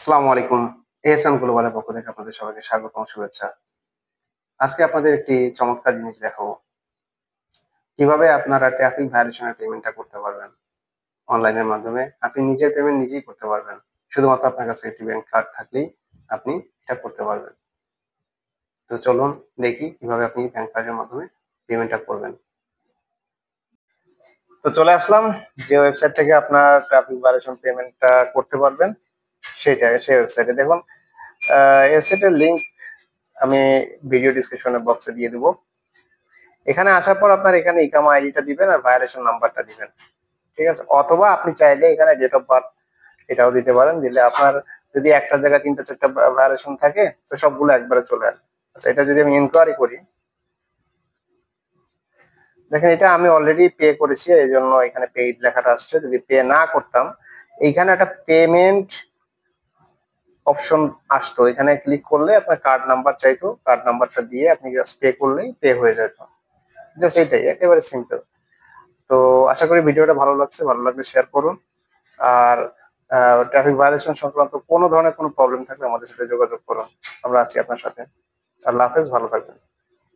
আসসালামু আলাইকুম। এহসান গ্লোবালের পক্ষ থেকে আপনাদের সবাইকে স্বাগতম ও শুভেচ্ছা। আজকে আপনাদের একটি চমৎকার জিনিস দেখাবো। কিভাবে আপনারা ট্রাফিক ভায়োলেশন এর পেমেন্টটা করতে পারবেন অনলাইনের মাধ্যমে। আপনি নিজের পেমেন্ট নিজেই করতে পারবেন। শুধুমাত্র আপনার কাছে একটি ব্যাংক কার্ড থাকলেই আপনি এটা করতে পারবেন। তো চলুন দেখি কিভাবে আপনি ব্যাংক কার্ডের মাধ্যমে পেমেন্টটা করবেন। তো চলে আসলাম যে ওয়েবসাইট থেকে আপনার ট্রাফিক ভায়োলেশন পেমেন্টটা করতে পারবেন সেই ওয়েবসাইটে দেখুন এই ওয়েবসাইটের লিংক আমি ভিডিও ডেসক্রিপশনে বক্সে দিয়ে দেবো। এখানে আসার পর আপনার এখানে ইকামা আইডিটা দিবেন আর ভায়োলেশন নাম্বারটা দিবেন, ঠিক আছে? অথবা আপনি চাইলে এখানে ডেট অফ বার্থ এটাও দিতে পারেন। দিলে আপনার যদি একটা জায়গায় ৩টা ৪টা ভায়োলেশন থাকে তো সবগুলো একবারে চলে আসবে। আচ্ছা, এটা যদি আমি ইনকোয়ারি করি, দেখেন এটা আমি অলরেডি পে করেছি, এই জন্য এখানে পেইড লেখাটা আসছে। যদি পে না করতাম এইখানে একটা পেমেন্ট অপশন আসতো, এখানে ক্লিক করলে আপনার কার্ড নাম্বার চাইতো, কার্ড নাম্বারটা দিয়ে আপনি জাস্ট পে করলেই পে হয়ে যেত। জাস্ট এইটাই, একেবারে সিম্পল। তো আশা করি ভিডিওটা ভালো লাগছে, ভালো লাগলে শেয়ার করুন। আর ট্রাফিক ভায়োলেশন সংক্রান্ত কোনো ধরনের কোনো প্রবলেম থাকলে আমাদের সাথে যোগাযোগ করুন, আমরা আছি আপনার সাথে। আল্লাহ হাফেজ, ভালো থাকবেন।